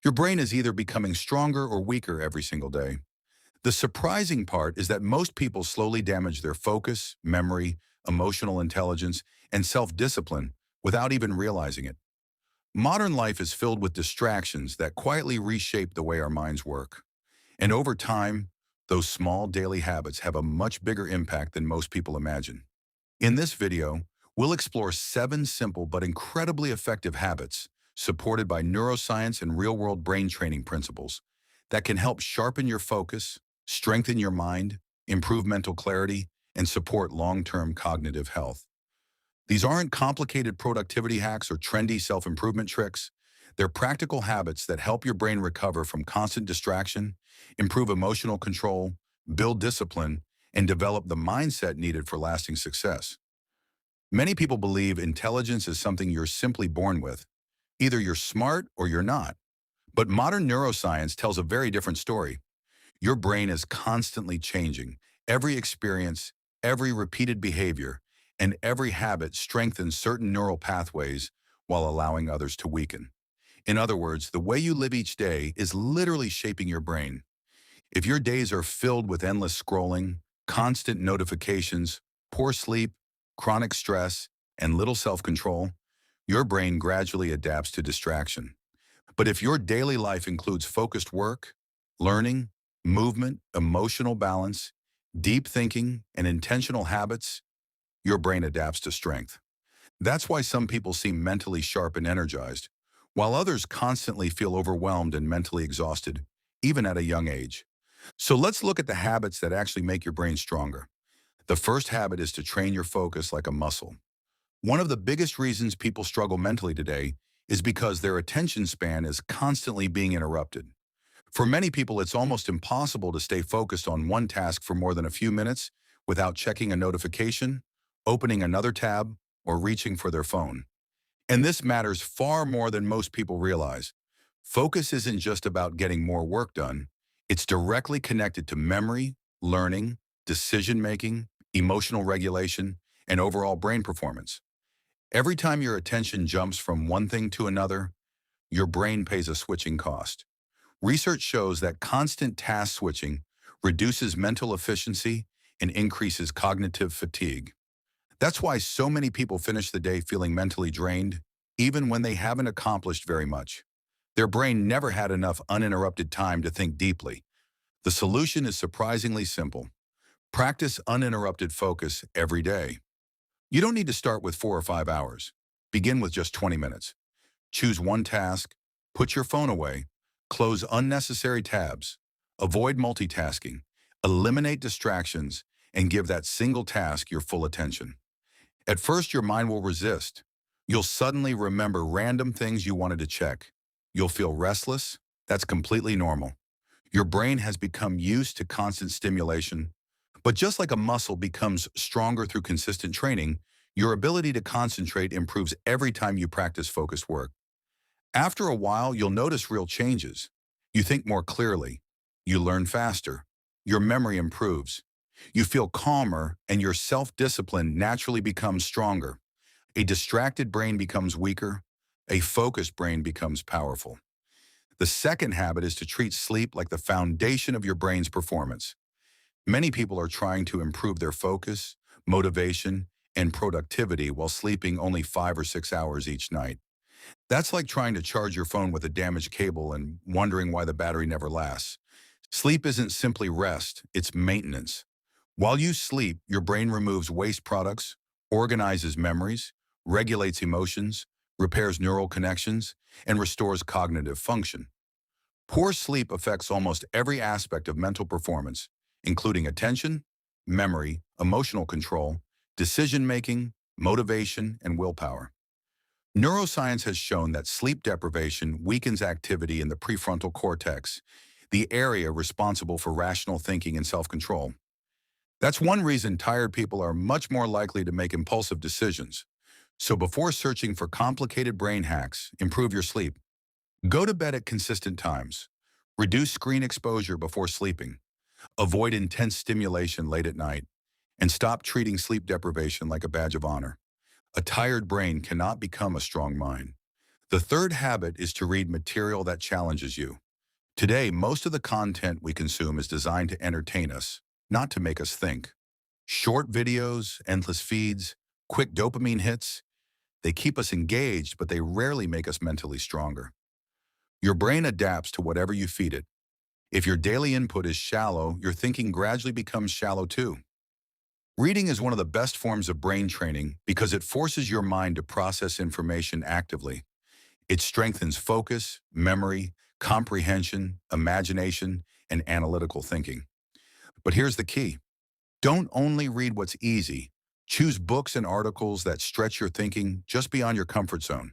Your brain is either becoming stronger or weaker every single day. The surprising part is that most people slowly damage their focus, memory, emotional intelligence, and self-discipline without even realizing it. Modern life is filled with distractions that quietly reshape the way our minds work. And over time, those small daily habits have a much bigger impact than most people imagine. In this video, we'll explore 7 simple but incredibly effective habits supported by neuroscience and real-world brain training principles that can help sharpen your focus, strengthen your mind, improve mental clarity, and support long-term cognitive health. These aren't complicated productivity hacks or trendy self-improvement tricks. They're practical habits that help your brain recover from constant distraction, improve emotional control, build discipline, and develop the mindset needed for lasting success. Many people believe intelligence is something you're simply born with. Either you're smart or you're not. But modern neuroscience tells a very different story. Your brain is constantly changing. Every experience, every repeated behavior, and every habit strengthens certain neural pathways while allowing others to weaken. In other words, the way you live each day is literally shaping your brain. If your days are filled with endless scrolling, constant notifications, poor sleep, chronic stress, and little self-control, your brain gradually adapts to distraction. But if your daily life includes focused work, learning, movement, emotional balance, deep thinking, and intentional habits, your brain adapts to strength. That's why some people seem mentally sharp and energized, while others constantly feel overwhelmed and mentally exhausted, even at a young age. So let's look at the habits that actually make your brain stronger. The first habit is to train your focus like a muscle. One of the biggest reasons people struggle mentally today is because their attention span is constantly being interrupted. For many people, it's almost impossible to stay focused on one task for more than a few minutes without checking a notification, opening another tab, or reaching for their phone. And this matters far more than most people realize. Focus isn't just about getting more work done. It's directly connected to memory, learning, decision-making, emotional regulation, and overall brain performance. Every time your attention jumps from one thing to another, your brain pays a switching cost. Research shows that constant task switching reduces mental efficiency and increases cognitive fatigue. That's why so many people finish the day feeling mentally drained, even when they haven't accomplished very much. Their brain never had enough uninterrupted time to think deeply. The solution is surprisingly simple. Practice uninterrupted focus every day. You don't need to start with 4 or 5 hours. Begin with just 20 minutes. Choose one task, put your phone away, close unnecessary tabs, avoid multitasking, eliminate distractions, and give that single task your full attention. At first, your mind will resist. You'll suddenly remember random things you wanted to check. You'll feel restless. That's completely normal. Your brain has become used to constant stimulation. But just like a muscle becomes stronger through consistent training, your ability to concentrate improves every time you practice focused work. After a while, you'll notice real changes. You think more clearly. You learn faster. Your memory improves. You feel calmer, and your self-discipline naturally becomes stronger. A distracted brain becomes weaker. A focused brain becomes powerful. The second habit is to treat sleep like the foundation of your brain's performance. Many people are trying to improve their focus, motivation, and productivity while sleeping only 5 or 6 hours each night. That's like trying to charge your phone with a damaged cable and wondering why the battery never lasts. Sleep isn't simply rest, it's maintenance. While you sleep, your brain removes waste products, organizes memories, regulates emotions, repairs neural connections, and restores cognitive function. Poor sleep affects almost every aspect of mental performance, including attention, memory, emotional control, decision-making, motivation, and willpower. Neuroscience has shown that sleep deprivation weakens activity in the prefrontal cortex, the area responsible for rational thinking and self-control. That's one reason tired people are much more likely to make impulsive decisions. So before searching for complicated brain hacks, improve your sleep. Go to bed at consistent times. Reduce screen exposure before sleeping. Avoid intense stimulation late at night. And stop treating sleep deprivation like a badge of honor. A tired brain cannot become a strong mind. The third habit is to read material that challenges you. Today, most of the content we consume is designed to entertain us, not to make us think. Short videos, endless feeds, quick dopamine hits, they keep us engaged, but they rarely make us mentally stronger. Your brain adapts to whatever you feed it. If your daily input is shallow, your thinking gradually becomes shallow too. Reading is one of the best forms of brain training because it forces your mind to process information actively. It strengthens focus, memory, comprehension, imagination, and analytical thinking. But here's the key. Don't only read what's easy. Choose books and articles that stretch your thinking just beyond your comfort zone.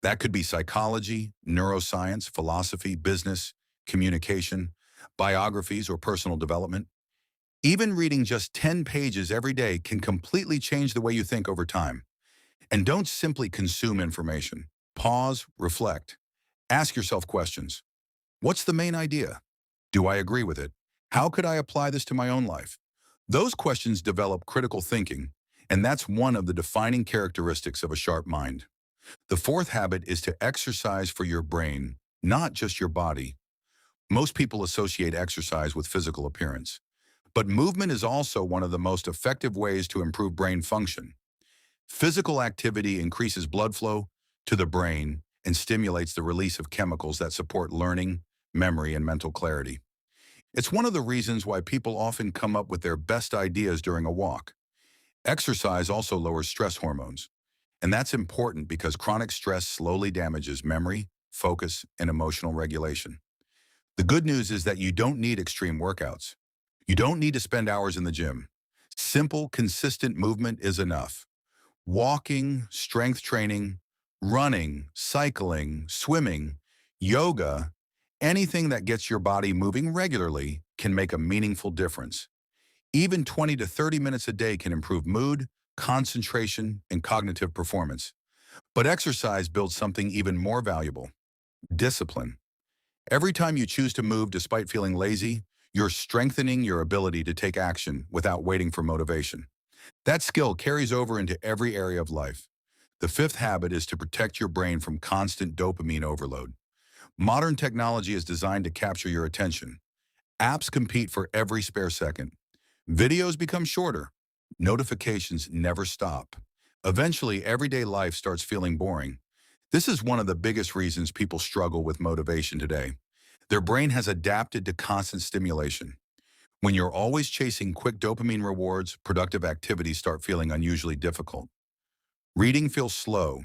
That could be psychology, neuroscience, philosophy, business, communication, biographies, or personal development. Even reading just 10 pages every day can completely change the way you think over time. And don't simply consume information. Pause, reflect. Ask yourself questions. What's the main idea? Do I agree with it? How could I apply this to my own life? Those questions develop critical thinking, and that's one of the defining characteristics of a sharp mind. The fourth habit is to exercise for your brain, not just your body. Most people associate exercise with physical appearance, but movement is also one of the most effective ways to improve brain function. Physical activity increases blood flow to the brain and stimulates the release of chemicals that support learning, memory, and mental clarity. It's one of the reasons why people often come up with their best ideas during a walk. Exercise also lowers stress hormones, and that's important because chronic stress slowly damages memory, focus, and emotional regulation. The good news is that you don't need extreme workouts. You don't need to spend hours in the gym. Simple, consistent movement is enough. Walking, strength training, running, cycling, swimming, yoga, anything that gets your body moving regularly can make a meaningful difference. Even 20 to 30 minutes a day can improve mood, concentration, and cognitive performance. But exercise builds something even more valuable: discipline. Every time you choose to move despite feeling lazy, you're strengthening your ability to take action without waiting for motivation. That skill carries over into every area of life. The fifth habit is to protect your brain from constant dopamine overload. Modern technology is designed to capture your attention. Apps compete for every spare second. Videos become shorter. Notifications never stop. Eventually, everyday life starts feeling boring. This is one of the biggest reasons people struggle with motivation today. Their brain has adapted to constant stimulation. When you're always chasing quick dopamine rewards, productive activities start feeling unusually difficult. Reading feels slow.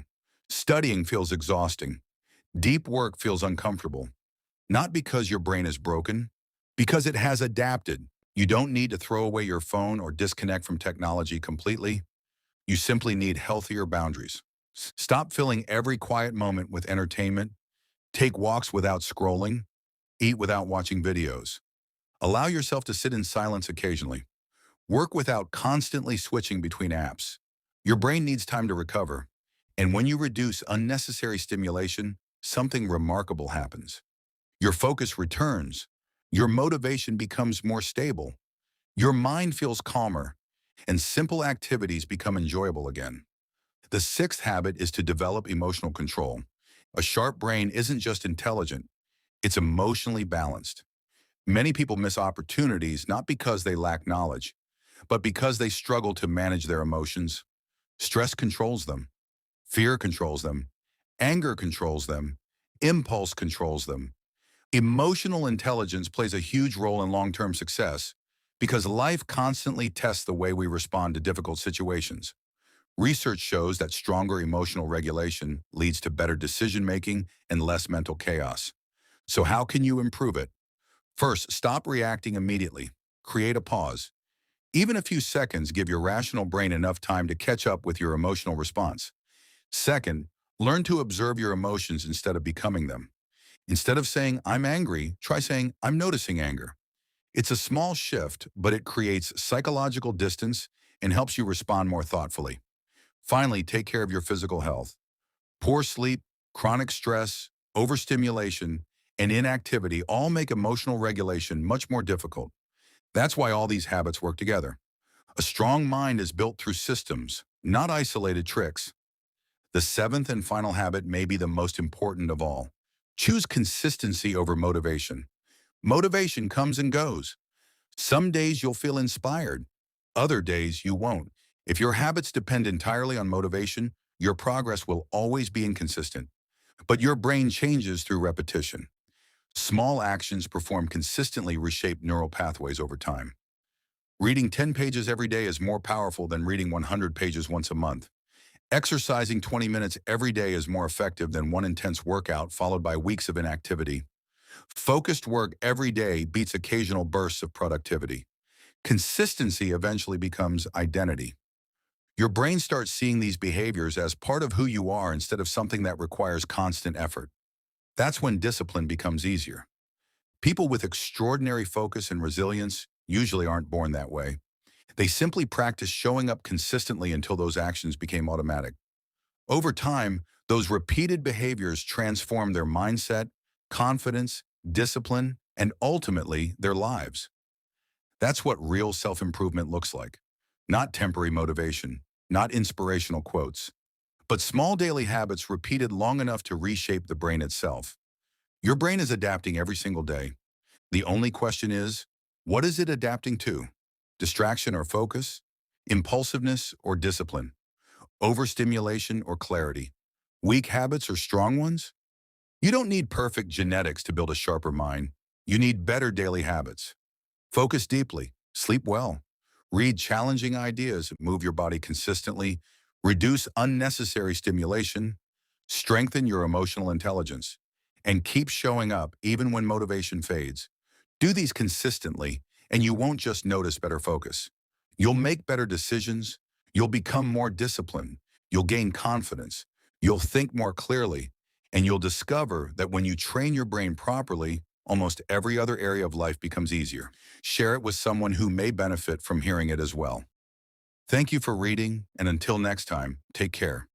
Studying feels exhausting. Deep work feels uncomfortable. Not because your brain is broken, because it has adapted. You don't need to throw away your phone or disconnect from technology completely. You simply need healthier boundaries. Stop filling every quiet moment with entertainment. Take walks without scrolling. Eat without watching videos. Allow yourself to sit in silence occasionally. Work without constantly switching between apps. Your brain needs time to recover. And when you reduce unnecessary stimulation, something remarkable happens. Your focus returns. Your motivation becomes more stable. Your mind feels calmer, and simple activities become enjoyable again. The sixth habit is to develop emotional control. A sharp brain isn't just intelligent, it's emotionally balanced. Many people miss opportunities not because they lack knowledge, but because they struggle to manage their emotions. Stress controls them. Fear controls them. Anger controls them. Impulse controls them. Emotional intelligence plays a huge role in long-term success because life constantly tests the way we respond to difficult situations. Research shows that stronger emotional regulation leads to better decision-making and less mental chaos. So how can you improve it? First, stop reacting immediately. Create a pause. Even a few seconds give your rational brain enough time to catch up with your emotional response. Second, learn to observe your emotions instead of becoming them. Instead of saying, "I'm angry," try saying, "I'm noticing anger." It's a small shift, but it creates psychological distance and helps you respond more thoughtfully. Finally, take care of your physical health. Poor sleep, chronic stress, overstimulation, and inactivity all make emotional regulation much more difficult. That's why all these habits work together. A strong mind is built through systems, not isolated tricks. The seventh and final habit may be the most important of all. Choose consistency over motivation. Motivation comes and goes. Some days you'll feel inspired. Other days you won't. If your habits depend entirely on motivation, your progress will always be inconsistent. But your brain changes through repetition. Small actions performed consistently reshape neural pathways over time. Reading 10 pages every day is more powerful than reading 100 pages once a month. Exercising 20 minutes every day is more effective than one intense workout followed by weeks of inactivity. Focused work every day beats occasional bursts of productivity. Consistency eventually becomes identity. Your brain starts seeing these behaviors as part of who you are instead of something that requires constant effort. That's when discipline becomes easier. People with extraordinary focus and resilience usually aren't born that way. They simply practiced showing up consistently until those actions became automatic. Over time, those repeated behaviors transform their mindset, confidence, discipline, and ultimately their lives. That's what real self-improvement looks like. Not temporary motivation, not inspirational quotes, but small daily habits repeated long enough to reshape the brain itself. Your brain is adapting every single day. The only question is, what is it adapting to? Distraction or focus? Impulsiveness or discipline? Overstimulation or clarity? Weak habits or strong ones? You don't need perfect genetics to build a sharper mind. You need better daily habits. Focus deeply, sleep well, read challenging ideas, move your body consistently, reduce unnecessary stimulation, strengthen your emotional intelligence, and keep showing up even when motivation fades. Do these consistently, and you won't just notice better focus. You'll make better decisions, you'll become more disciplined, you'll gain confidence, you'll think more clearly, and you'll discover that when you train your brain properly, almost every other area of life becomes easier. Share it with someone who may benefit from hearing it as well. Thank you for reading, and until next time, take care.